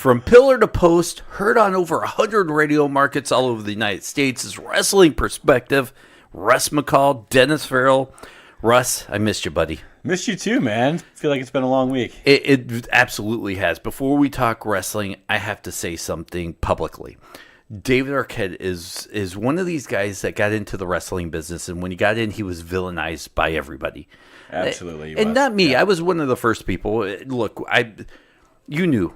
From pillar to post, heard on over 100 radio markets all over the United States, is Wrestling Perspective. Russ McCall, Dennis Farrell. Russ, I missed you, buddy. Missed you too, man. Feel like it's been a long week. It absolutely has. Before we talk wrestling, I have to say something publicly. David Arquette is one of these guys that got into the wrestling business, and when he got in, he was villainized by everybody. Absolutely. And not me. Yeah. I was one of the first people. Look, you knew.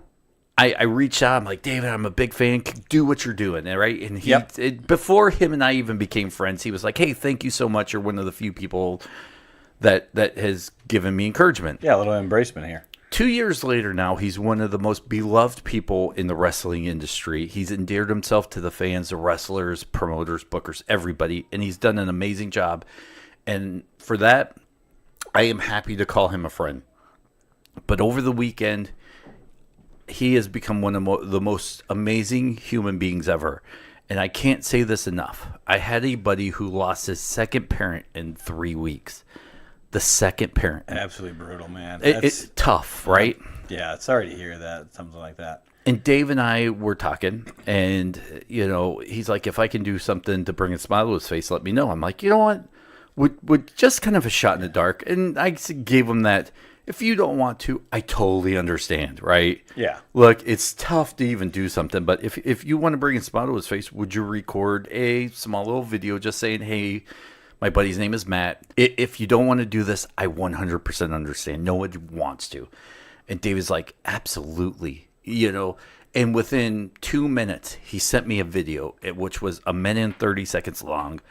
I reached out. I'm like, David, I'm a big fan. Do what you're doing, right? And he, before him and I even became friends, he was like, hey, thank you so much. You're one of the few people that has given me encouragement. Yeah, a little embracement here. 2 years later now, he's one of the most beloved people in the wrestling industry. He's endeared himself to the fans, the wrestlers, promoters, bookers, everybody, and he's done an amazing job. And for that, I am happy to call him a friend. But over the weekend, he has become one of the most amazing human beings ever. And I can't say this enough. I had a buddy who lost his second parent in 3 weeks. The second parent. Absolutely brutal, man. It's tough, right? Yeah, it's sorry to hear that, something like that. And Dave and I were talking, and, he's like, if I can do something to bring a smile to his face, let me know. I'm like, you know what? Would just kind of a shot in the dark. And I gave him that, if you don't want to, I totally understand, right? Yeah. Look, it's tough to even do something, but if you want to bring a smile to his face, would you record a small little video just saying, hey, my buddy's name is Matt. If you don't want to do this, I 100% understand. No one wants to. And David's like, absolutely. And within 2 minutes, he sent me a video, which was a minute and 30 seconds long,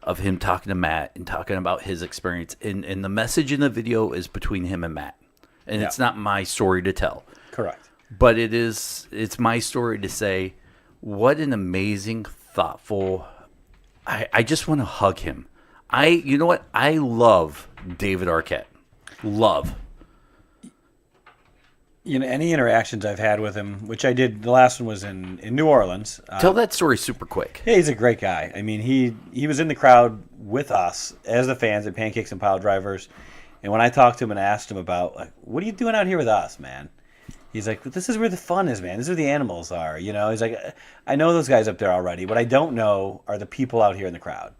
of him talking to Matt and talking about his experience. And the message in the video is between him and Matt. And It's not my story to tell. Correct. But it's my story to say, what an amazing, thoughtful, I just want to hug him. You know what? I love David Arquette. Love. Any interactions I've had with him, which I did, the last one was in New Orleans. Tell that story super quick. Yeah, he's a great guy. I mean, he was in the crowd with us as the fans at Pancakes and Pile Drivers. And when I talked to him and asked him about, like, what are you doing out here with us, man? He's like, this is where the fun is, man. This is where the animals are. He's like, I know those guys up there already. What I don't know are the people out here in the crowd.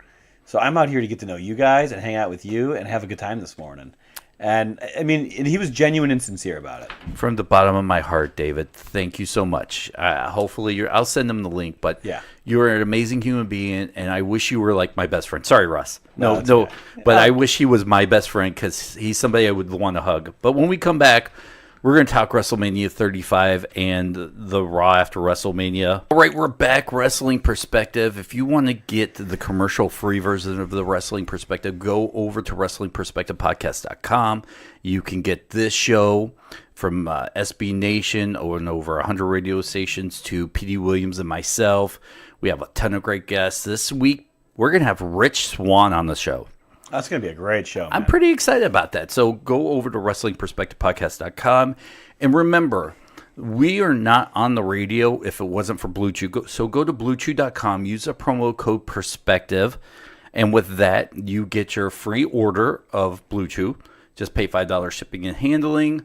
So I'm out here to get to know you guys and hang out with you and have a good time this morning. And, I mean, he was genuine and sincere about it. From the bottom of my heart, David, thank you so much. Hopefully, I'll send him the link, but you're an amazing human being, and I wish you were like my best friend. Sorry, Russ. No, but I wish he was my best friend because he's somebody I would want to hug. But when we come back, we're going to talk WrestleMania 35 and the Raw after WrestleMania. All right, we're back. Wrestling Perspective. If you want to get the commercial-free version of the Wrestling Perspective, go over to WrestlingPerspectivePodcast.com. You can get this show from SB Nation and over 100 radio stations to P.D. Williams and myself. We have a ton of great guests. This week, we're going to have Rich Swann on the show. That's going to be a great show, man. I'm pretty excited about that. So go over to WrestlingPerspectivePodcast.com. And remember, we are not on the radio if it wasn't for Blue Chew. So go to BlueChew.com, use the promo code PERSPECTIVE. And with that, you get your free order of Blue Chew. Just pay $5 shipping and handling.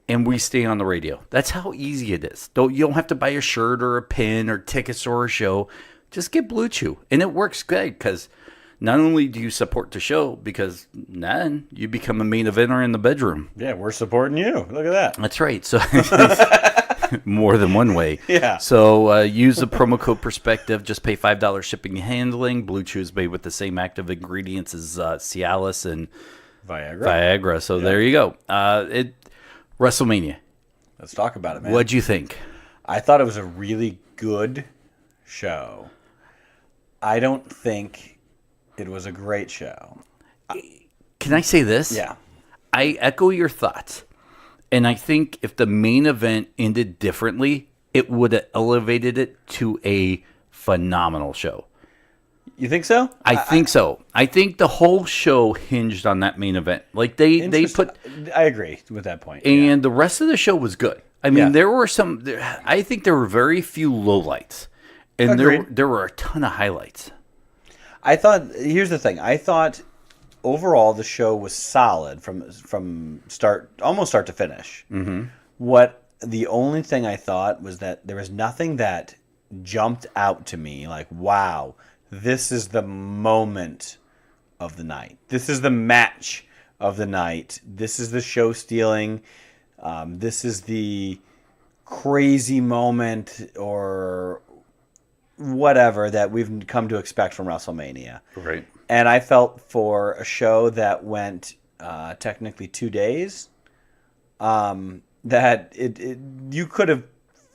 And we stay on the radio. That's how easy it is. You don't have to buy a shirt or a pin or tickets or a show. Just get Blue Chew. And it works good because not only do you support the show, because then you become a main eventer in the bedroom. Yeah, we're supporting you. Look at that. That's right. So more than one way. Yeah. So use the promo code Perspective. Just pay $5 shipping and handling. Blue Chew is made with the same active ingredients as Cialis and Viagra. So there you go. WrestleMania. Let's talk about it, man. What'd you think? I thought it was a really good show. I don't think it was a great show. Can I say this? Yeah. I echo your thoughts. And I think if the main event ended differently, it would have elevated it to a phenomenal show. You think so? I think so. I think the whole show hinged on that main event. Like they put. I agree with that point. And the rest of the show was good. I mean, there were some. I think there were very few lowlights, and there were a ton of highlights. I thought. Here's the thing. I thought overall the show was solid from start to finish. Mm-hmm. What the only thing I thought was that there was nothing that jumped out to me like, wow, this is the moment of the night. This is the match of the night. This is the show stealing. This is the crazy moment or whatever that we've come to expect from WrestleMania. Right. And I felt for a show that went technically 2 days, that you could have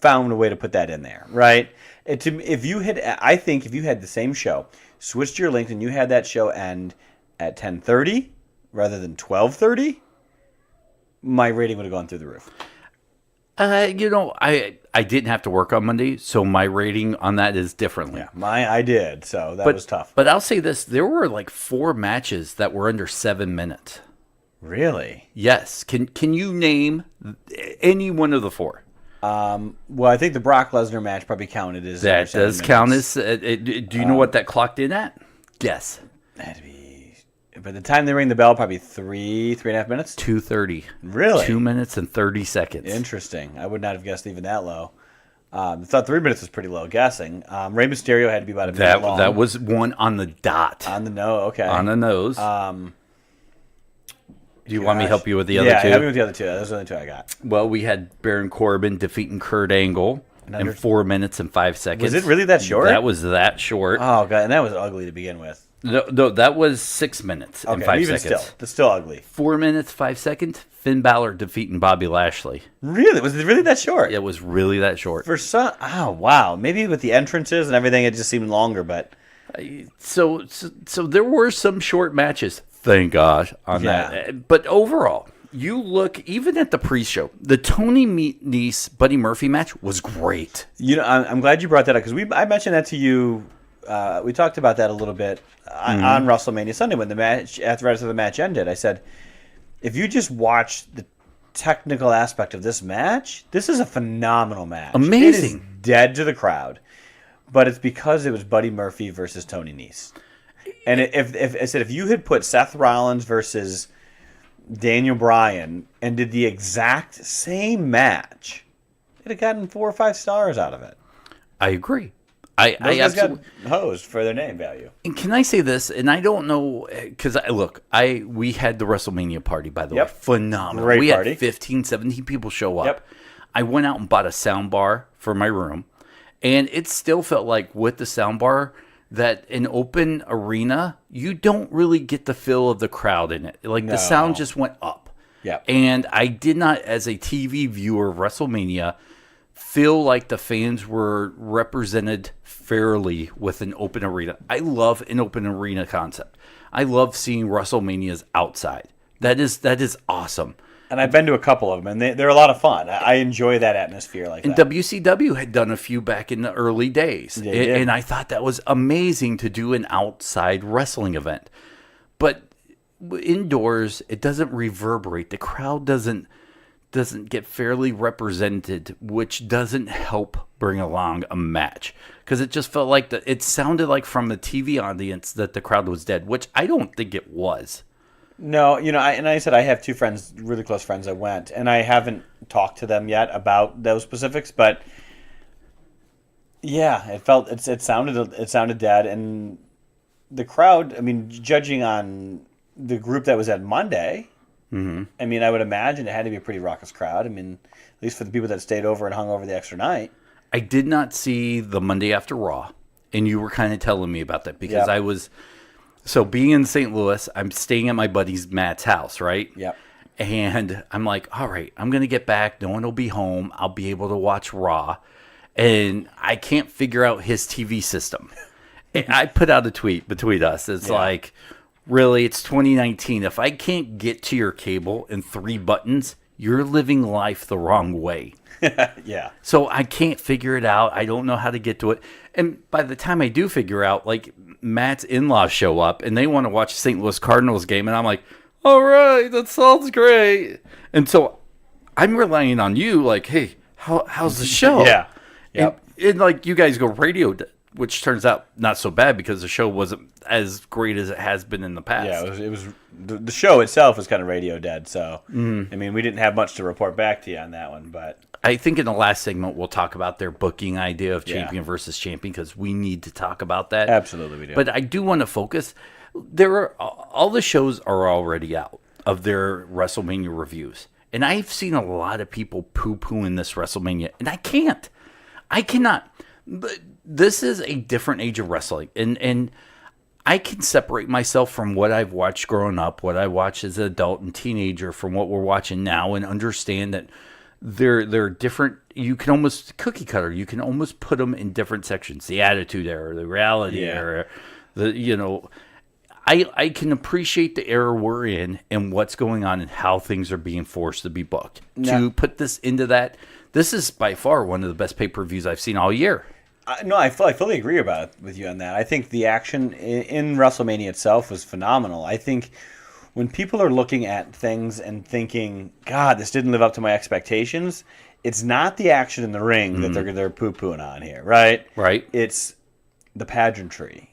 found a way to put that in there, right? I think if you had the same show, switched your length, and you had that show end at 10:30 rather than 12:30, my rating would have gone through the roof. I didn't have to work on Monday, so my rating on that is differently. Yeah, I did, so that was tough. But I'll say this: there were like 4 matches that were under 7 minutes. Really? Yes. Can you name any one of the 4? Well, I think the Brock Lesnar match probably counted as that under 7 does minutes. count as. Do you know what that clocked in at? Guess. That'd be. By the time they ring the bell, probably 3.5 minutes. 2:30. Really? 2 minutes and 30 seconds. Interesting. I would not have guessed even that low. I thought 3 minutes was pretty low guessing. Rey Mysterio had to be about a minute long. That was one on the dot. On the nose, okay. On the nose. Do you want me to help you with the other two? Yeah, help me with the other two. Those are the only 2 I got. Well, we had Baron Corbin defeating Kurt Angle in 4 minutes and 5 seconds. Was it really that short? That was that short. Oh, God, and that was ugly to begin with. No, that was 6 minutes and 5 even seconds. Still, that's still ugly. 4 minutes, 5 seconds. Finn Balor defeating Bobby Lashley. Really? Was it really that short? It was really that short. For some, oh wow. Maybe with the entrances and everything, it just seemed longer. But so there were some short matches. Thank God on that. But overall, you look even at the pre-show. The Tony Nese Buddy Murphy match was great. I'm glad you brought that up because I mentioned that to you. We talked about that a little bit on WrestleMania Sunday when the match after the match ended. I said, if you just watch the technical aspect of this match, this is a phenomenal match. Amazing. It is dead to the crowd, but it's because it was Buddy Murphy versus Tony Nese. And if you had put Seth Rollins versus Daniel Bryan and did the exact same match, it'd have gotten 4 or 5 stars out of it. I agree. Those guys got hosed for their name value. And can I say this? And I don't know because we had the WrestleMania party, by the way, phenomenal. Great we party. Had 15, 17 people show up. Yep. I went out and bought a sound bar for my room, and it still felt like with the sound bar that an open arena, you don't really get the feel of the crowd in it. Like the sound just went up. Yeah. And I did not, as a TV viewer of WrestleMania, feel like the fans were represented fairly with an open arena. I love an open arena concept. I love seeing WrestleManias outside. That is awesome. And I've been to a couple of them, and they're a lot of fun. I enjoy that atmosphere like and that. And WCW had done a few back in the early days. And I thought that was amazing to do an outside wrestling event. But indoors, it doesn't reverberate. The crowd doesn't get fairly represented, which doesn't help bring along a match. Because it just felt like it sounded like from the TV audience that the crowd was dead, which I don't think it was. No, I said I have 2 friends, really close friends that went, and I haven't talked to them yet about those specifics, but yeah, it sounded dead, and the crowd, I mean, judging on the group that was at Monday, I mean, I would imagine it had to be a pretty raucous crowd. I mean, at least for the people that stayed over and hung over the extra night. I did not see the Monday After Raw, and you were kind of telling me about that because I was... So being in St. Louis, I'm staying at my buddy's Matt's house, right? Yep. And I'm like, all right, I'm going to get back. No one will be home. I'll be able to watch Raw. And I can't figure out his TV system. And I put out a tweet between us. It's like, really, it's 2019. If I can't get to your cable in 3 buttons, you're living life the wrong way. Yeah. So I can't figure it out. I don't know how to get to it. And by the time I do figure out, like, Matt's in-laws show up and they want to watch St. Louis Cardinals game, and I'm like, all right, that sounds great. And so I'm relying on you, like, hey, how's the show? Yeah. Yep. And like, you guys go radio which turns out not so bad because the show wasn't as great as it has been in the past. Yeah, it was the show itself was kind of radio dead. So I mean, we didn't have much to report back to you on that one, but I think in the last segment we'll talk about their booking idea of champion versus champion because we need to talk about that. Absolutely, we do. But I do want to focus. All the shows are already out of their WrestleMania reviews, and I've seen a lot of people poo-pooing this WrestleMania, and I cannot. But this is a different age of wrestling, and I can separate myself from what I've watched growing up, what I watched as an adult and teenager, from what we're watching now, and understand that they're different. You can almost cookie cutter. You can almost put them in different sections: the Attitude Era, the Reality Era. I can appreciate the era we're in and what's going on and how things are being forced to be booked. To put this into that, this is by far one of the best pay-per-views I've seen all year. No, I fully agree with you on that. I think the action in WrestleMania itself was phenomenal. I think when people are looking at things and thinking, God, this didn't live up to my expectations, it's not the action in the ring that they're poo-pooing on here, right? Right. It's the pageantry.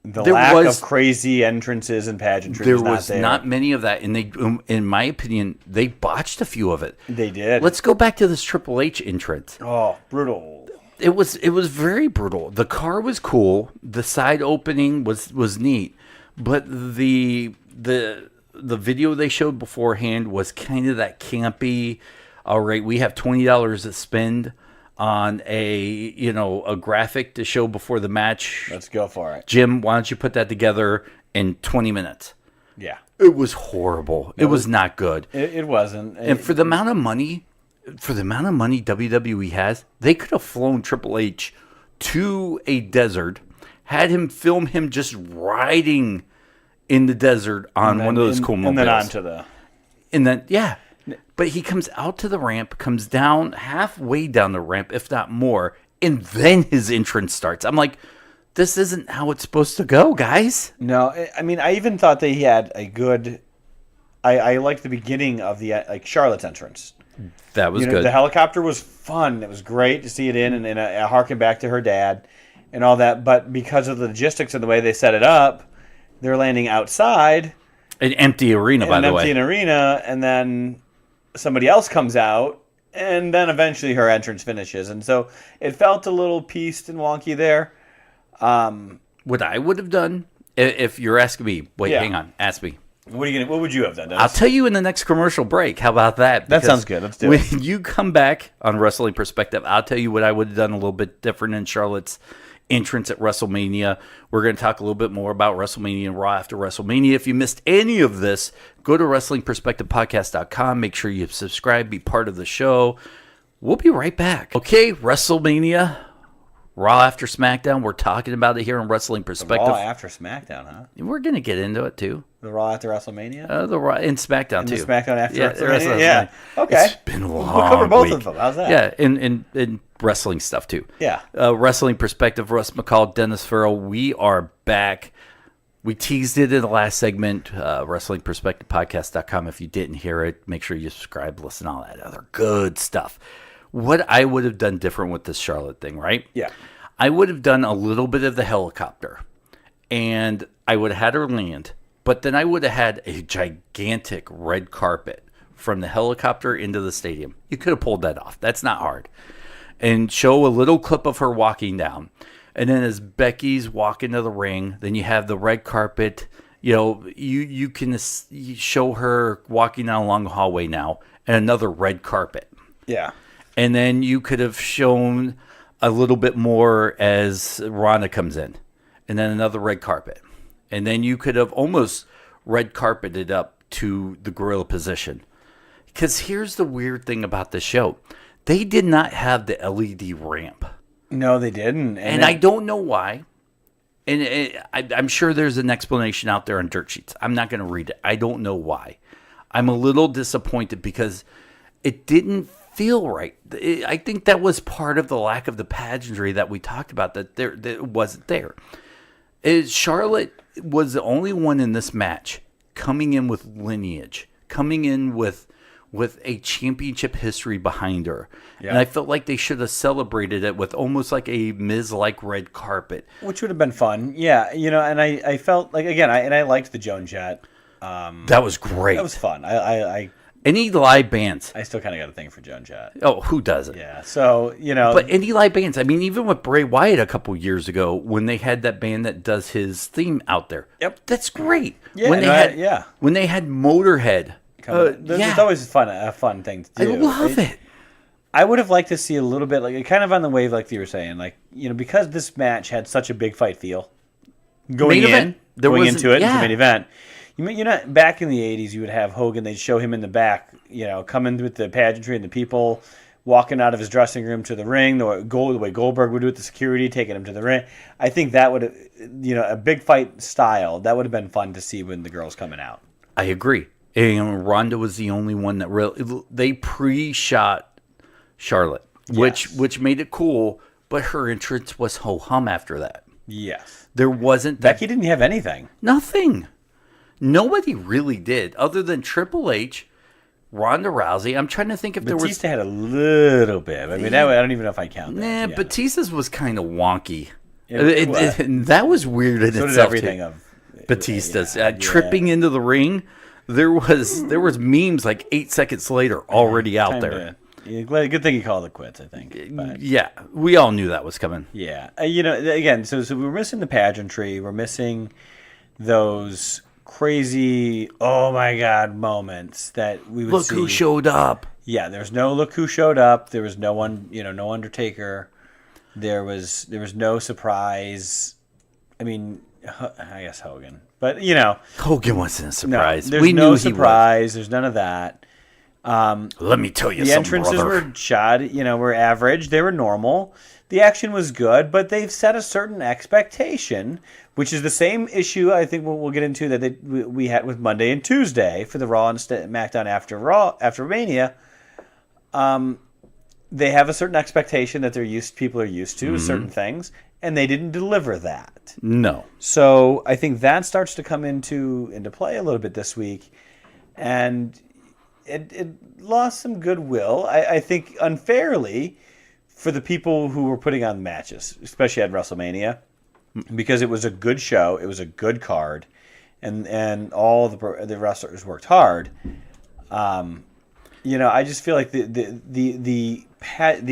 The lack of crazy entrances and pageantry there was not was there. Not many of that, and they, in my opinion, they botched a few of it. They did. Let's go back to this Triple H entrance. Oh, brutal. It was very brutal. The car was cool. The side opening was neat, but the video they showed beforehand was kind of that campy. All right, we have $20 to spend on a graphic to show before the match. Let's go for it. Jim, why don't you put that together in 20 minutes? Yeah. It was horrible. It was not good. It wasn't. And for the amount of money WWE has, they could have flown Triple H to a desert, had him film him just riding in the desert on one of those cool mobiles. And then onto the... And then, yeah. But he comes out to the ramp, comes down halfway down the ramp, if not more, and then his entrance starts. I'm like, this isn't how it's supposed to go, guys. No, I mean, I even thought that he had a good... I liked the beginning of the Charlotte's entrance. That was good. The helicopter was fun. It was great to see it in, and I harken back to her dad and all that. But because of the logistics and the way they set it up, they're landing outside. An empty arena, by the way. An empty arena, and then somebody else comes out, and then eventually her entrance finishes. And so it felt a little pieced and wonky there. What I would have done, if you're asking me, hang on, ask me. What would you have done, Dennis? I'll tell you in the next commercial break. How about that? That sounds good. Let's do it. When you come back on Wrestling Perspective, I'll tell you what I would have done a little bit different in Charlotte's entrance at WrestleMania. We're going to talk a little bit more about WrestleMania and Raw after WrestleMania. If you missed any of this, go to WrestlingPerspectivePodcast.com. Make sure you subscribe, be part of the show. We'll be right back. Okay, WrestleMania, Raw after SmackDown. We're talking about it here on Wrestling Perspective. Raw after SmackDown, huh? We're going to get into it, too. The Raw after WrestleMania? The Raw and SmackDown, too. The SmackDown after WrestleMania? Yeah. Okay. It's been a long We'll cover both week. of them. How's that? Yeah, and wrestling stuff, too. Yeah. Wrestling Perspective, Russ McCall, Dennis Farrell. We are back. We teased it in the last segment, WrestlingPerspectivePodcast.com. If you didn't hear it, make sure you subscribe, listen, all that other good stuff. What I would have done different with this Charlotte thing, right? Yeah. I would have done a little bit of the helicopter, and I would have had her land, but then I would have had a gigantic red carpet from the helicopter into the stadium. You could have pulled that off. That's not hard. And show a little clip of her walking down. And then as Becky's walking to the ring, then you have the red carpet. You can show her walking down along the hallway now, and another red carpet. Yeah. And then you could have shown a little bit more as Ronda comes in, and then another red carpet. And then you could have almost red carpeted up to the gorilla position. Because here's the weird thing about the show. They did not have the LED ramp. No, they didn't. And I don't know why. And I'm sure there's an explanation out there on dirt sheets. I'm not going to read it. I don't know why. I'm a little disappointed because it didn't feel right. I think that was part of the lack of the pageantry that we talked about, that it wasn't there. Charlotte was the only one in this match coming in with lineage, coming in with with a championship history behind her. Yeah. And I felt like they should have celebrated it with almost like a Miz-like red carpet. Which would have been fun. Yeah, and I felt like, again, I liked the Joan Jett. That was great. That was fun. Any live bands. I still kind of got a thing for Joan Jett. Oh, who doesn't? Yeah, so, But any live bands, I mean, even with Bray Wyatt a couple years ago, when they had that band that does his theme out there. Yep. That's great. Yeah, when they had Motorhead. It's always a fun thing to do. I love it. I would have liked to see a little bit, like, kind of on the wave, like you were saying, like, because this match had such a big fight feel going into it into the main event. Back in the 80s, you would have Hogan, they'd show him in the back, coming with the pageantry and the people walking out of his dressing room to the ring, the way Goldberg would do with the security, taking him to the ring. I think that would have, a big fight style, that would have been fun to see when the girls coming out. I agree. And Ronda was the only one that really, they pre-shot Charlotte, which made it cool, but her entrance was ho-hum after that. Yes. There wasn't that. Becky didn't have anything. Nothing. Nobody really did, other than Triple H, Ronda Rousey. I'm trying to think if Batista had a little bit. I mean, I don't even know if I count that. Nah, Batista's was kind of wonky. And that was weird in itself. So did everything of Batista's. Tripping into the ring, there was memes like 8 seconds later already out there. Good thing you called it quits, I think. But, yeah, we all knew that was coming. Yeah. Again, so we're missing the pageantry. We're missing those crazy, oh my God moments that we would see. Look who showed up. Yeah, there's no look who showed up. There was no one, no Undertaker. There was no surprise. I mean, I guess Hogan. But, Hogan wasn't a surprise. No, there's no surprise. There's none of that. Let me tell you something, the entrances were shot, were average. They were normal. The action was good, but they've set a certain expectation, which is the same issue I think we'll get into that we had with Monday and Tuesday for the Raw and SmackDown after Mania. They have a certain expectation that people are used to certain things, and they didn't deliver that. No. So I think that starts to come into play a little bit this week, and it lost some goodwill. I think unfairly for the people who were putting on the matches, especially at WrestleMania, because it was a good show, it was a good card, and all the wrestlers worked hard. I just feel like the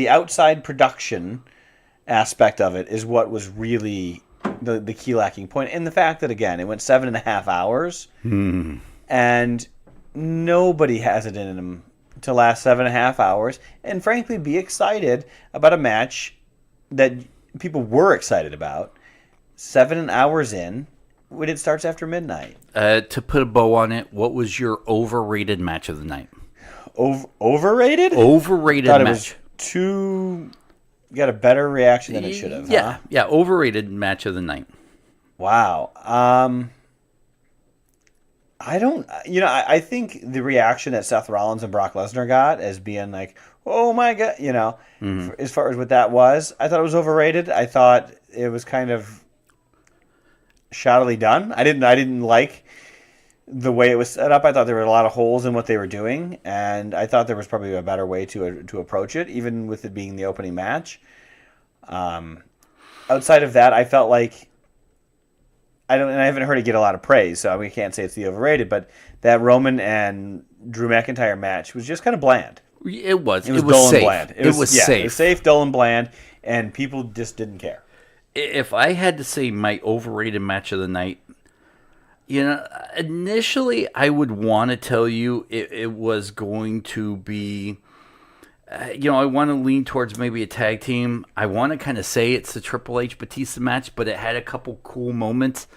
outside production aspect of it is what was really the key lacking point, and the fact that again it went 7.5 hours, and nobody has it in them to last 7.5 hours, and frankly be excited about a match that people were excited about 7 hours in when it starts after midnight. To put a bow on it, what was your overrated match of the night? Overrated? Overrated match. It was got a better reaction than it should have. Yeah, yeah. Overrated match of the night. Wow. I don't. I think the reaction that Seth Rollins and Brock Lesnar got as being like, "Oh my God," as far as what that was, I thought it was overrated. I thought it was kind of shoddily done. I didn't like the way it was set up. I thought there were a lot of holes in what they were doing, and I thought there was probably a better way to approach it, even with it being the opening match. Outside of that, I felt like I haven't heard it get a lot of praise, so we can't say it's the overrated. But that Roman and Drew McIntyre match was just kind of bland. It was. It was dull safe. and bland. It was safe. It was safe, dull, and bland, and people just didn't care. If I had to say my overrated match of the night, initially I would want to tell you it was going to be, I want to lean towards maybe a tag team. I want to kind of say it's the Triple H Batista match, but it had a couple cool moments.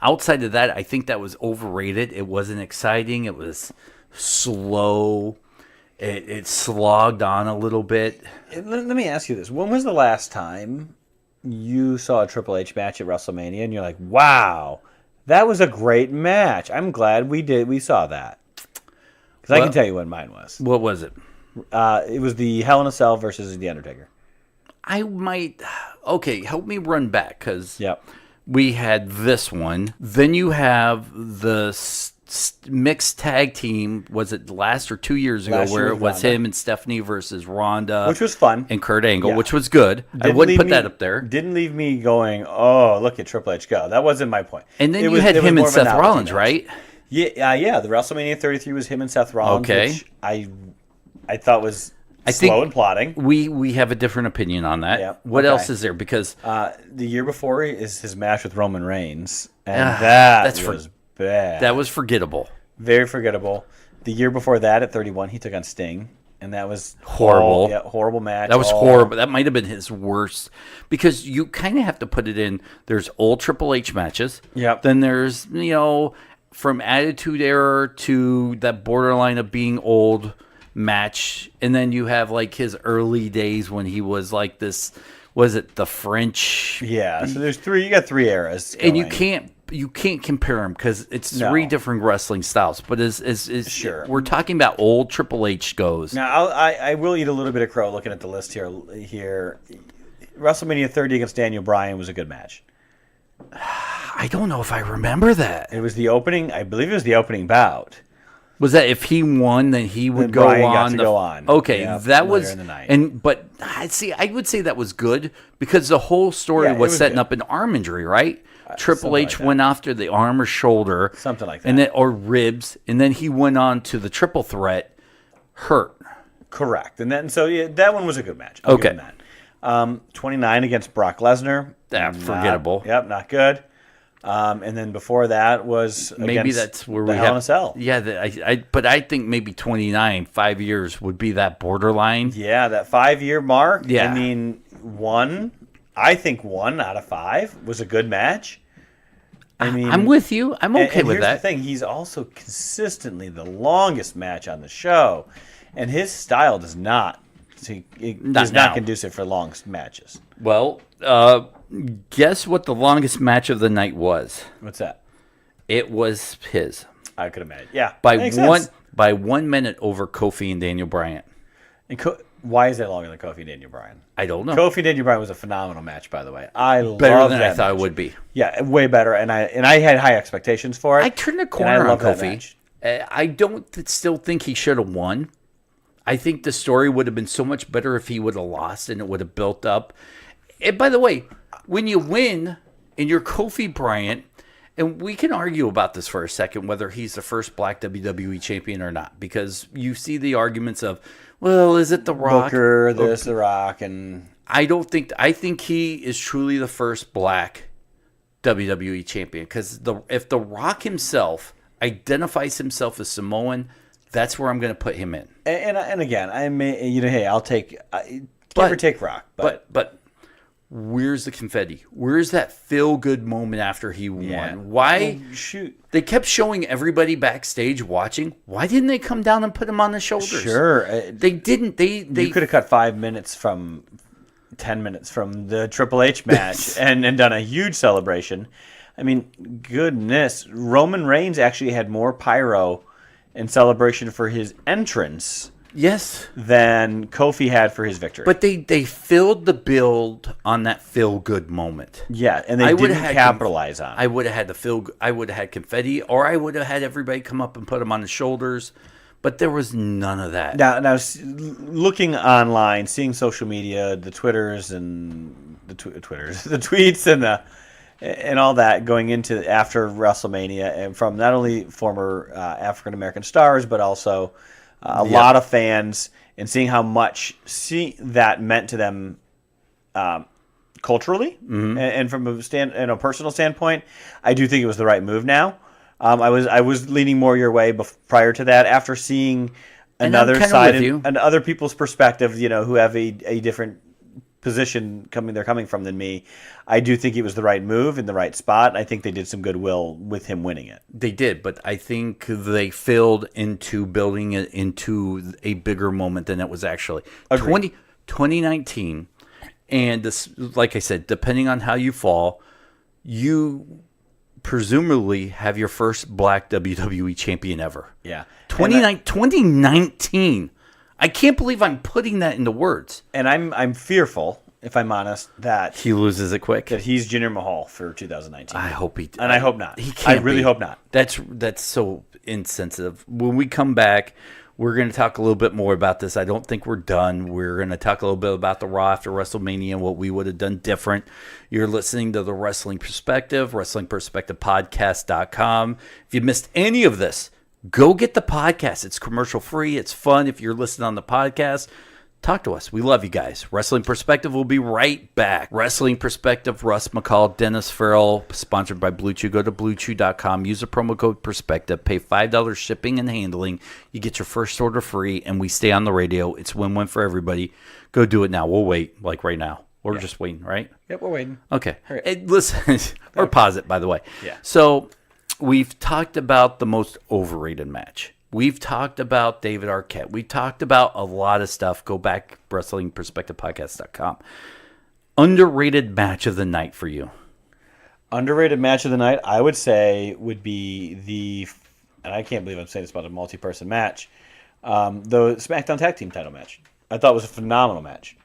Outside of that, I think that was overrated. It wasn't exciting. It was slow. It slogged on a little bit. Let me ask you this. When was the last time you saw a Triple H match at WrestleMania and you're like, wow, that was a great match. I'm glad we saw that. Because I can tell you what mine was. What was it? It was the Hell in a Cell versus The Undertaker. Help me run back, because yep. We had this one. Then you have the mixed tag team. Was it last or 2 years ago where it was him and Stephanie versus Ronda, which was fun, and Kurt Angle, which was good. I wouldn't put that up there. Didn't leave me going, oh, look at Triple H go. That wasn't my point. And then you had him and Seth Rollins, right? Yeah. The WrestleMania 33 was him and Seth Rollins, which I thought was slow and plotting. We have a different opinion on that. Yeah. What else is there? Because the year before is his match with Roman Reigns, and that was bad. That was forgettable. Very forgettable. The year before that, at 31, he took on Sting, and that was horrible. Horrible match. That was horrible. That might have been his worst, because you kind of have to put it in. There's old Triple H matches. Yep. Then there's, from Attitude Era to that borderline of being old match, and then you have like his early days when he was like this. Was it the French? Yeah. So there's three. You got 3 eras, and you can't compare them because it's 3 different wrestling styles. But sure, we're talking about old Triple H goes. Now I will eat a little bit of crow looking at the list here. WrestleMania 30 against Daniel Bryan was a good match. I don't know if I remember that. It was the opening. I believe it was the opening bout. Was that if he won, then he would go on? Okay, that was. In the night. But see, I would say that was good because the whole story was setting up an arm injury, right? Triple H went after the arm or shoulder, something like that, and then or ribs, and then he went on to the triple threat, hurt. Correct, and then that one was a good match. Okay, 29 against Brock Lesnar. Forgettable. Yep, not good. And then before that was maybe that's where we Hell in a Cell. Yeah, but I think maybe 29, 5 years would be that borderline. Yeah, that 5-year mark. Yeah, I mean, I think 1 out of 5 was a good match. I mean, I'm with you. I'm okay with here's that. The thing, he's also consistently the longest match on the show, and his style does not conducive for long matches. Well, guess what the longest match of the night was? What's that? It was his. I could imagine. Yeah, by 1 minute over Kofi and Daniel Bryan. And why is that longer than Kofi and Daniel Bryan? I don't know. Kofi and Daniel Bryan was a phenomenal match, by the way. Better than I thought it would be. Yeah, way better, and I had high expectations for it. I turned the corner on Kofi. I don't still think he should have won. I think the story would have been so much better if he would have lost and it would have built up. And by the way, when you win and you're Kofi Bryant, and we can argue about this for a second, whether he's the first black WWE champion or not, because you see the arguments of, well, is it The Rock? Booker, The Rock, and I think he is truly the first black WWE champion, because if The Rock himself identifies himself as Samoan, that's where I'm going to put him in. And again, I'll take give or take Rock, but where's the confetti? Where's that feel-good moment after he won? Why? Well, shoot. They kept showing everybody backstage watching. Why didn't they come down and put him on the shoulders? Sure. They didn't. They could have cut 5 minutes from 10 minutes from the Triple H match and done a huge celebration. I mean, goodness. Roman Reigns actually had more pyro and celebration for his entrance. Yes, than Kofi had for his victory. But they filled the build on that feel-good moment. Yeah, and they didn't capitalize on it. I would have had I would have had confetti, or I would have had everybody come up and put him on the shoulders. But there was none of that. Now looking online, seeing social media, the Twitters and the tweets and all that going into after WrestleMania, and from not only former African American stars, but also a lot of fans, and seeing how much that meant to them culturally, and from a personal standpoint, I do think it was the right move. Now, I was leaning more your way prior to that. After seeing another side and other people's perspective, who have a different position they're coming from than me, I do think it was the right move in the right spot. I think they did some goodwill with him winning it. They did, but I think they failed into building it into a bigger moment than it was actually. 2019, and this, like I said, depending on how you fall, you presumably have your first black WWE champion ever. Yeah. 2019. I can't believe I'm putting that into words. And I'm fearful, if I'm honest, that he loses it quick. That he's Jinder Mahal for 2019. I hope he... And I hope not. He can't I really hope not. That's so insensitive. When we come back, we're going to talk a little bit more about this. I don't think we're done. We're going to talk a little bit about the Raw after WrestleMania and what we would have done different. You're listening to The Wrestling Perspective, WrestlingPerspectivePodcast.com. If you missed any of this, go get the podcast. It's commercial free. It's fun. If you're listening on the podcast, talk to us. We love you guys. Wrestling Perspective will be right back. Wrestling Perspective, Russ McCall, Dennis Farrell, sponsored by Blue Chew. Go to BlueChew.com. Use the promo code Perspective. Pay $5 shipping and handling. You get your first order free, and we stay on the radio. It's win-win for everybody. Go do it now. We'll wait, like right now. We're just waiting, right? Yep, we're waiting. Okay. Hey, listen, or pause it, by the way. Yeah. So we've talked about the most overrated match. We've talked about David Arquette. We talked about a lot of stuff. Go back, WrestlingPerspectivePodcast.com. Underrated match of the night for you. Underrated match of the night, I would say, would be and I can't believe I'm saying this about a multi-person match, the SmackDown Tag Team title match. I thought it was a phenomenal match.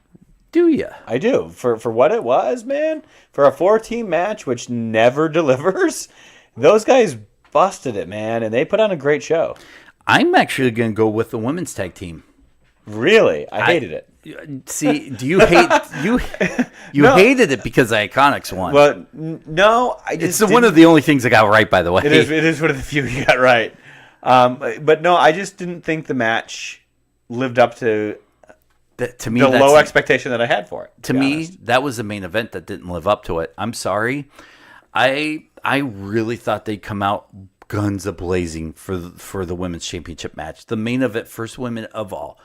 Do ya? I do. For what it was, man. For a 4-team match, which never delivers, those guys busted it, man, and they put on a great show. I'm actually going to go with the women's tag team. Really? I hated it. See, do you hate you No. hated it because the Iconics won? Well, no, I just it's one of the only things I got right, by the way. It is one of the few you got right. But no, I just didn't think the match lived up to to me, the low expectation that I had for it. To me, that was the main event that didn't live up to it. I'm sorry. I really thought they'd come out guns a-blazing for the women's championship match. The main event, first women of all.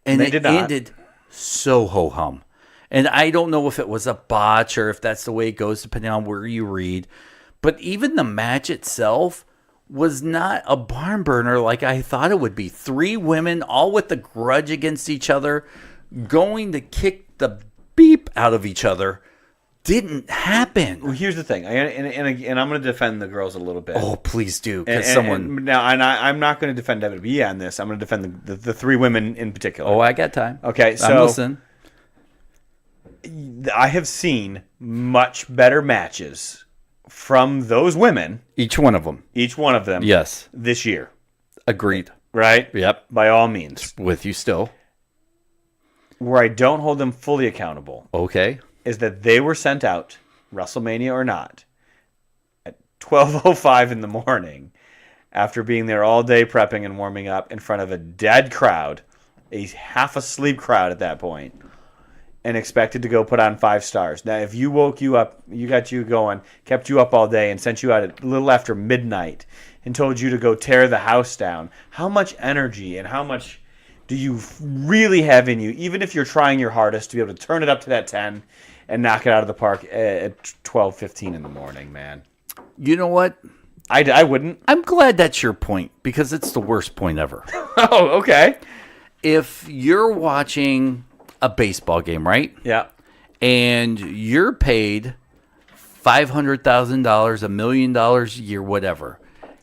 And they it did not. ended so ho-hum. And I don't know if it was a botch or if that's the way it goes, depending on where you read. But even the match itself was not a barn burner like I thought it would be. 3 women, all with a grudge against each other, going to kick the beep out of each other. Didn't happen. Well, here's the thing, and I'm going to defend the girls a little bit. Oh, please do, because I'm not going to defend WWE on this. I'm going to defend the 3 women in particular. Oh, I got time. Okay, so I'm listening. I have seen much better matches from those women. Each one of them. Yes. This year. Agreed. Right? Yep. By all means. With you still. Where I don't hold them fully accountable. Okay. Is that they were sent out, WrestleMania or not, at 12:05 in the morning after being there all day prepping and warming up in front of a dead crowd, a half-asleep crowd at that point, and expected to go put on 5 stars. Now, if you woke you up, you got you going, kept you up all day, and sent you out at a little after midnight and told you to go tear the house down, how much energy and how much do you really have in you, even if you're trying your hardest to be able to turn it up to that 10 and knock it out of the park at 12:15 in the morning, man? You know what? I wouldn't. I'm glad that's your point because it's the worst point ever. Oh, okay. If you're watching a baseball game, right? Yeah. And you're paid $500,000, $1 million a year, whatever.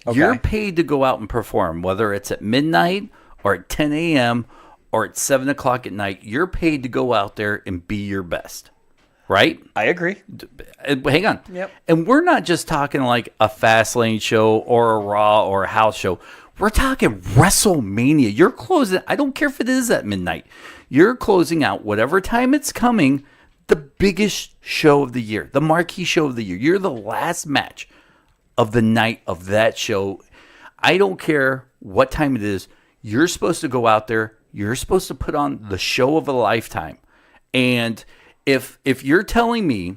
Okay. You're paid to go out and perform, whether it's at midnight or at 10 a.m. or at 7 o'clock at night. You're paid to go out there and be your best. Right? I agree. Hang on. Yep. And we're not just talking like a fast lane show or a Raw or a house show. We're talking WrestleMania. You're closing. I don't care if it is at midnight. You're closing out whatever time it's coming, the biggest show of the year, the marquee show of the year. You're the last match of the night of that show. I don't care what time it is. You're supposed to go out there. You're supposed to put on the show of a lifetime. And if you're telling me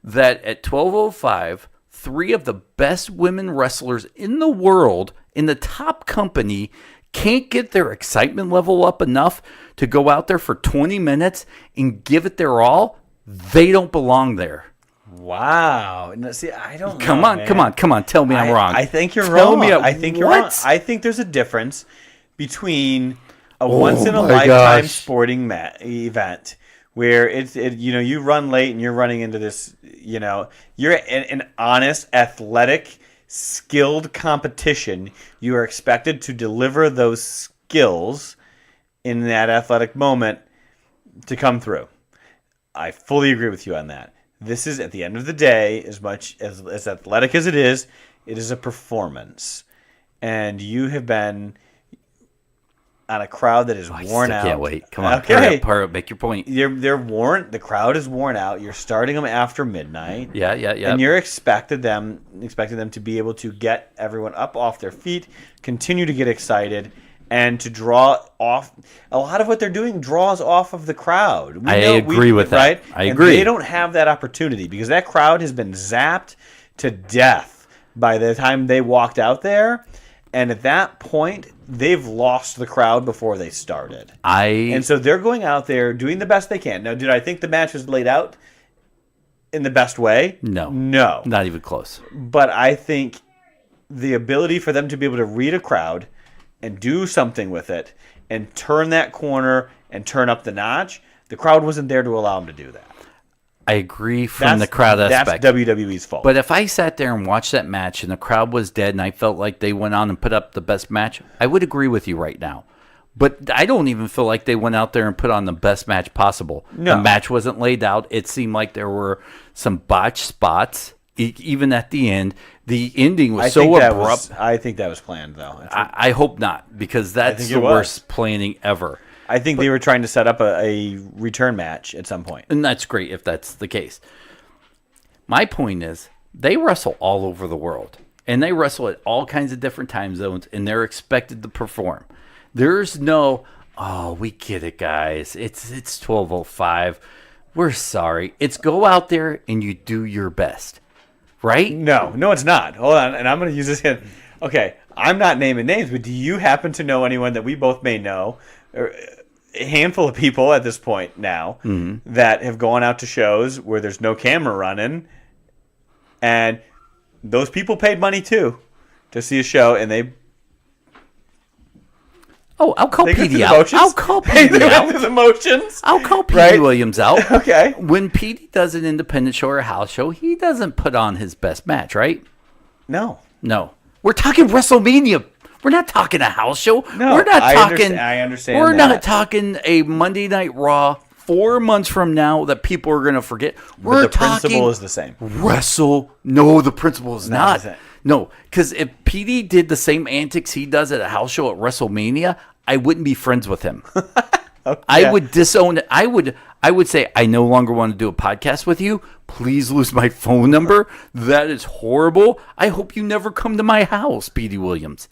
that at 12:05, 3 of the best women wrestlers in the world in the top company can't get their excitement level up enough to go out there for 20 minutes and give it their all, they don't belong there. Wow. No, see, I don't know. Come on. Tell me I'm wrong. I think you're wrong. I think you're wrong. I think there's a difference between a once-in-a-lifetime sporting event where you run late and you're running into this, you're an honest, athletic, skilled competition. You are expected to deliver those skills in that athletic moment to come through. I fully agree with you on that. This is, at the end of the day, as much as athletic as it is a performance. And you have been on a crowd that is worn out. I can't wait. Come on, okay. hurry up, make your point. They're worn. The crowd is worn out. You're starting them after midnight. Yeah. And you're expecting them to be able to get everyone up off their feet, continue to get excited, and to draw off. A lot of what they're doing draws off of the crowd. I agree with that. Right? I agree. And they don't have that opportunity because that crowd has been zapped to death by the time they walked out there. And at that point, they've lost the crowd before they started. And so they're going out there doing the best they can. Now, did I think the match was laid out in the best way? No. Not even close. But I think the ability for them to be able to read a crowd and do something with it and turn that corner and turn up the notch, the crowd wasn't there to allow them to do that. I agree from the crowd aspect. That's WWE's fault. But if I sat there and watched that match and the crowd was dead and I felt like they went on and put up the best match, I would agree with you right now. But I don't even feel like they went out there and put on the best match possible. No. The match wasn't laid out. It seemed like there were some botched spots, even at the end. The ending was so abrupt. I think that was planned, though. I hope not, because that's the worst planning ever. I think they were trying to set up a return match at some point. And that's great if that's the case. My point is, they wrestle all over the world. And they wrestle at all kinds of different time zones, and they're expected to perform. There's no, we get it, guys. It's 12:05. We're sorry. It's go out there and you do your best. Right? No, it's not. Hold on, and I'm going to use this again. Okay, I'm not naming names, but do you happen to know anyone that we both may know, or a handful of people at this point now, that have gone out to shows where there's no camera running, and those people paid money too to see a show, and they... Oh, I'll call Petey out. I'll call Petey out. The motions. I'll call Petey Williams out. Okay. When Petey does an independent show or a house show, he doesn't put on his best match, right? No. We're talking WrestleMania. We're not talking a house show. No, we're not talking. I understand. We're not talking a Monday Night Raw 4 months from now that people are going to forget. We're the talking. The principle is the same. No, the principle is not. Not No, because if Petey did the same antics he does at a house show at WrestleMania, I wouldn't be friends with him. Okay. I would disown it. I would say, I no longer want to do a podcast with you. Please lose my phone number. That is horrible. I hope you never come to my house, Petey Williams.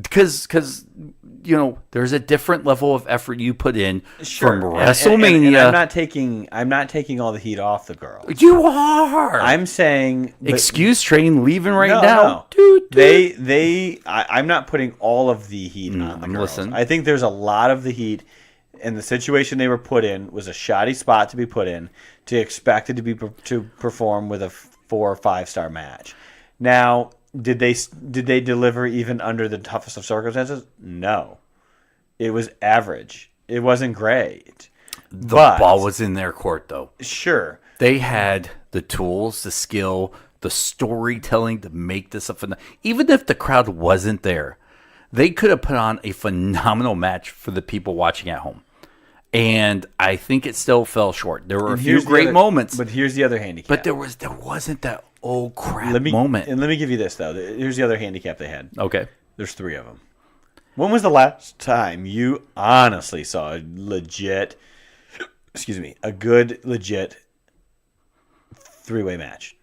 Because there's a different level of effort you put in from WrestleMania. And I'm not taking all the heat off the girl. You are. I'm saying excuse train leaving right now. No. Dude. I'm not putting all of the heat on the girls. Listening. I think there's a lot of the heat, and the situation they were put in was a shoddy spot to be put in to expect it to perform with a 4 or 5 star match. Now, did they deliver even under the toughest of circumstances? No. It was average. It wasn't great. The ball was in their court, though. Sure. They had the tools, the skill, the storytelling to make this a phenomenal. Even if the crowd wasn't there, they could have put on a phenomenal match for the people watching at home. And I think it still fell short. There were a few great moments. But here's the other handicap. But there wasn't that oh crap moment. And let me give you this, though. Here's the other handicap they had. Okay. There's 3 of them. When was the last time you honestly saw a good, legit 3-way match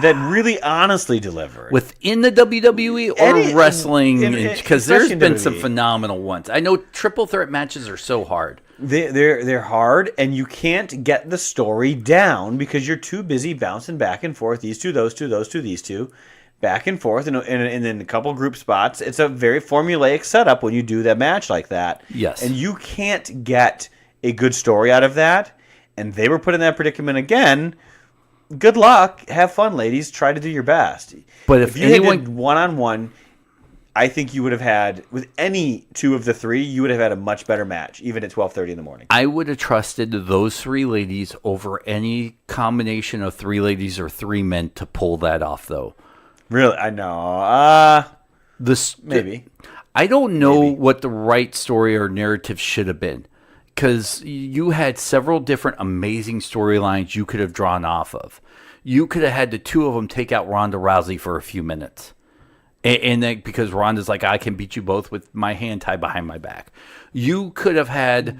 that really honestly delivered? Within the WWE or wrestling? Because there's been some phenomenal ones. I know triple threat matches are so hard. They're hard, and you can't get the story down because you're too busy bouncing back and forth. These two, those two, those two, these two. Back and forth, and in a couple group spots. It's a very formulaic setup when you do that match like that. Yes. And you can't get a good story out of that. And they were put in that predicament again. Good luck. Have fun, ladies. Try to do your best. But if you did one-on-one, I think you would have had, with any 2 of the 3, you would have had a much better match, even at 12:30 in the morning. I would have trusted those 3 ladies over any combination of 3 ladies or 3 men to pull that off, though. Really? I know. Maybe. I don't know what the right story or narrative should have been. because you had several different amazing storylines you could have drawn off of. You could have had the two of them take out Ronda Rousey for a few minutes. And then because Ronda's like, I can beat you both with my hand tied behind my back. You could have had,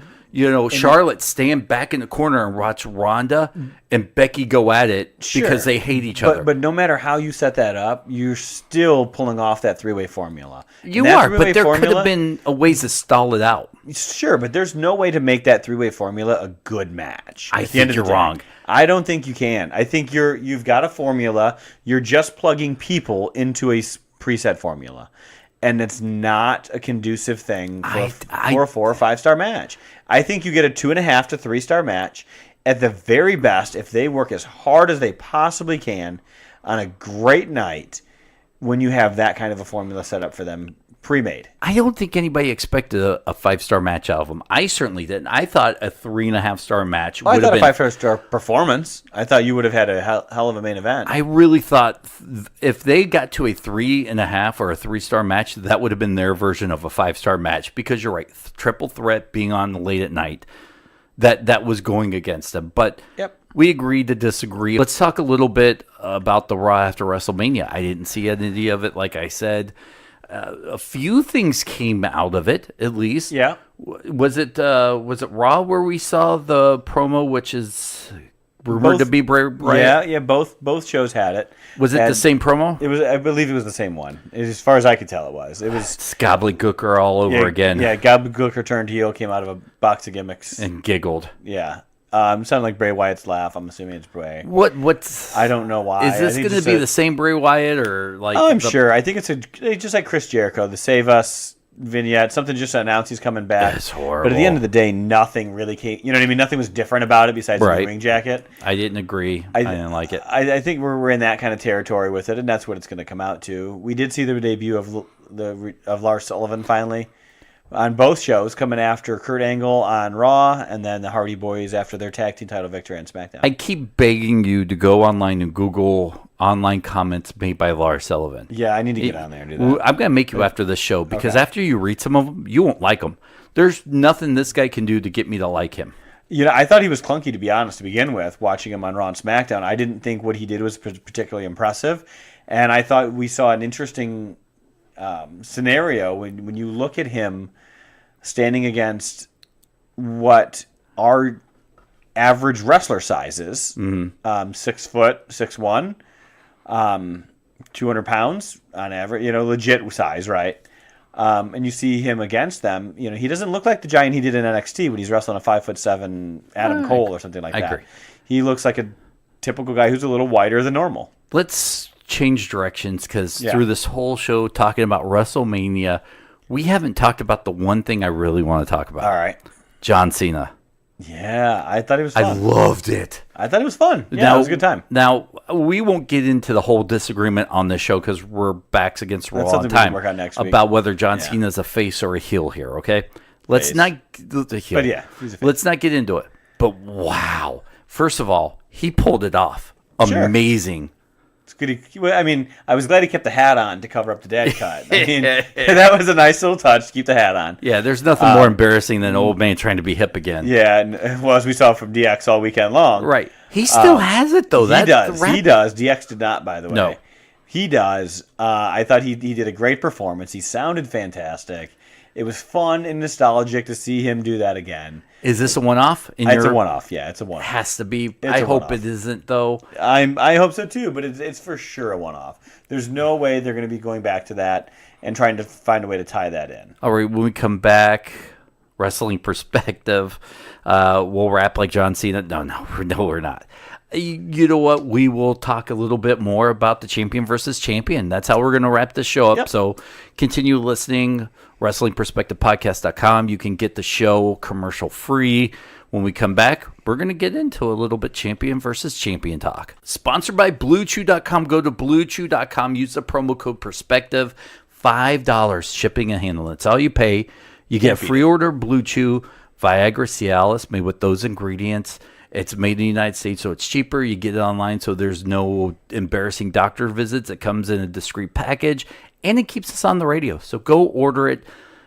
Charlotte stand back in the corner and watch Ronda and Becky go at it because they hate each other. But no matter how you set that up, you're still pulling off that three-way formula. You are, but there could have been a ways to stall it out. Sure, but there's no way to make that three-way formula a good match. I think you're wrong. I don't think you can. I think you've got a formula. You're just plugging people into a preset formula, and it's not a conducive thing for a 4 or 5 star match. I think you get a 2.5 to 3 star match at the very best if they work as hard as they possibly can on a great night when you have that kind of a formula set up for them pre-made. I don't think anybody expected a 5-star match out of them. I certainly didn't. I thought a 3.5 star match would have been a 5-star performance. I thought you would have had a hell of a main event. I really thought if they got to a 3.5 or a 3-star match, that would have been their version of a 5-star match, because you're right, triple threat being on late at night, that was going against them. But we agreed to disagree. Let's talk a little bit about the Raw after WrestleMania. I didn't see any of it, like I said. A few things came out of it, at least. Yeah. Was it Raw where we saw the promo, which is rumored to be Bray? Yeah. Both shows had it. Was it the same promo? It was. I believe it was the same one. As far as I could tell, it was. It was gobbledygooker all over again. Yeah, gobbledygooker turned heel, came out of a box of gimmicks and giggled. Yeah. Sounded like Bray Wyatt's laugh. I'm assuming it's Bray. What's? I don't know why. Is this going to be the same Bray Wyatt or like? Oh, I'm sure. I think it's just like Chris Jericho, the Save Us vignette. Something just to announce he's coming back. That's horrible. But at the end of the day, nothing really came. You know what I mean? Nothing was different about it besides the ring jacket. I didn't agree. I didn't like it. I think we're in that kind of territory with it, and that's what it's going to come out to. We did see the debut of Lars Sullivan finally on both shows, coming after Kurt Angle on Raw, and then the Hardy Boys after their tag team title victory on SmackDown. I keep begging you to go online and Google online comments made by Lars Sullivan. Yeah, I need to get on there and do that. I'm going to make you after this show, because after you read some of them, you won't like them. There's nothing this guy can do to get me to like him. I thought he was clunky, to be honest, to begin with, watching him on Raw and SmackDown. I didn't think what he did was particularly impressive, and I thought we saw an interesting scenario when you look at him standing against what our average wrestler size is, 6 foot, 6'1", 200 pounds on average, legit size, right? And you see him against them, he doesn't look like the giant he did in NXT when he's wrestling a 5'7" Adam Cole or something like that. I agree. He looks like a typical guy who's a little wider than normal. Let's change directions, because through this whole show talking about WrestleMania, we haven't talked about the one thing I really want to talk about. All right. John Cena. Yeah, I thought it was fun. I loved it. I thought it was fun. Yeah, it was a good time. Now, we won't get into the whole disagreement on this show, because we're backs against Raw on time. We can work on next week. About whether John Cena is a face or a heel here, okay? Let's not the heel. But yeah, he's a face. Let's not get into it. But wow. First of all, he pulled it off. Amazing. It's good. I was glad he kept the hat on to cover up the dad cut. That was a nice little touch to keep the hat on. Yeah, there's nothing more embarrassing than an old man trying to be hip again. Yeah, and as we saw from DX all weekend long. Right. He still has it, though. He does. DX did not, by the way. No. He does. I thought he did a great performance. He sounded fantastic. It was fun and nostalgic to see him do that again. Is this a one-off? It's a one-off. Yeah, it's a one-off. Has to be. I hope it isn't, though. I hope so too, but it's for sure a one-off. There's no way they're going to be going back to that and trying to find a way to tie that in. All right, when we come back, wrestling perspective, we'll rap like John Cena. No, we're not. You know what? We will talk a little bit more about the champion versus champion. That's how we're going to wrap this show up. Yep. So continue listening. WrestlingPerspectivePodcast.com. You can get the show commercial free. When we come back, we're going to get into a little bit champion versus champion talk. Sponsored by BlueChew.com. Go to BlueChew.com. Use the promo code Perspective. $5 shipping and handling. That's all you pay. You get a free order of Blue Chew, Viagra Cialis, made with those ingredients. It's made in the United States, so it's cheaper. You get it online, so there's no embarrassing doctor visits. It comes in a discreet package, and it keeps us on the radio. So go order it,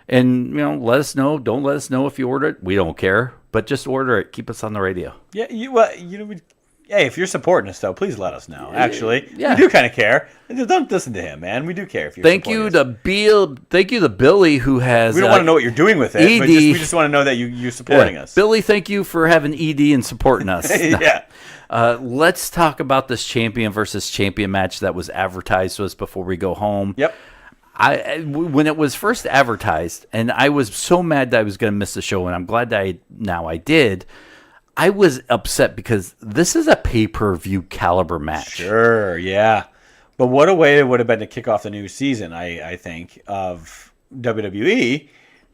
and let us know. Don't let us know if you order it. We don't care. but just order it. Keep us on the radio. Yeah, hey, if you're supporting us, though, please let us know. Actually, Yeah. we do kind of care. Don't listen to him, man. We do care if you're Thank supporting you us. Thank you to Billy, who has. We don't want to know what you're doing with it, but ED. we just want to know that you're supporting us. Billy, thank you for having ED and supporting us. Yeah. Let's talk about this champion versus champion match that was advertised to us before we go home. Yep. When it was first advertised, and I was so mad that I was going to miss the show, and I'm glad that I did. I was upset because this is a pay-per-view caliber match. Sure, yeah. But what a way it would have been to kick off the new season, I think, of WWE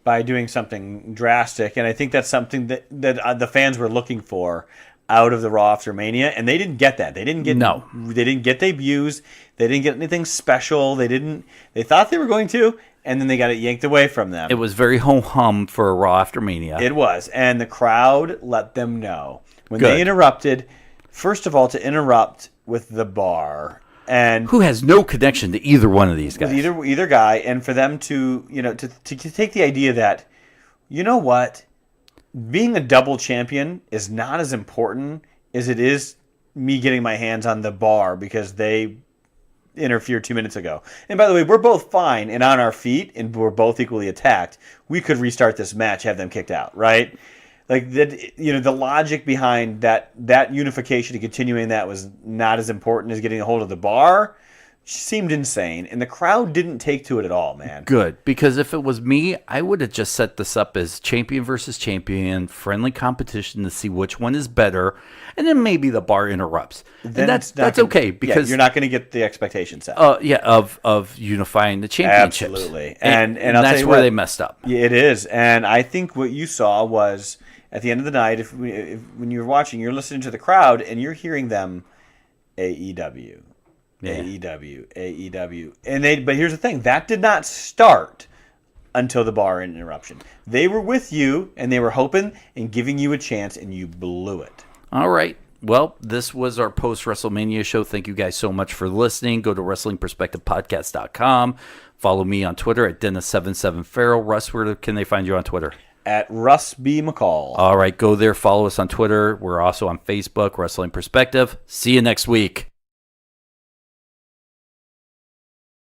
by doing something drastic. And I think that's something that the fans were looking for out of the Raw after Mania, and they didn't get that. They didn't get debuts. They didn't get anything special. They thought they were going to, and then they got it yanked away from them. It was very ho-hum for a Raw after Mania. It was, and the crowd let them know. When Good. they interrupted, first of all, to interrupt with the bar, and who has no connection to either one of these guys. with either guy, and for them to take the idea that, you know what, being a double champion is not as important as it is me getting my hands on the bar because they interfered 2 minutes ago. And by the way, we're both fine and on our feet, and we're both equally attacked. We could restart this match, have them kicked out, right? Like that, the logic behind that unification and continuing that was not as important as getting a hold of the bar. Seemed insane, and the crowd didn't take to it at all, man. Good, because if it was me, I would have just set this up as champion versus champion, friendly competition to see which one is better, and then maybe the bar interrupts. Then and that's okay because you're not going to get the expectation set. Of unifying the championships. Absolutely, and I'll that's tell you where what, they messed up. Yeah, it is, and I think what you saw was at the end of the night, if when you're watching, you're listening to the crowd and you're hearing them AEW. Yeah. AEW. But here's the thing, that did not start until the bar interruption. They were with you, and they were hoping and giving you a chance, and you blew it. All right. Well, this was our post-WrestleMania show. Thank you guys so much for listening. Go to WrestlingPerspectivePodcast.com. Follow me on Twitter at Dennis77Farrell. Russ, where can they find you on Twitter? At Russ B. McCall. All right. Go there. Follow us on Twitter. We're also on Facebook, Wrestling Perspective. See you next week.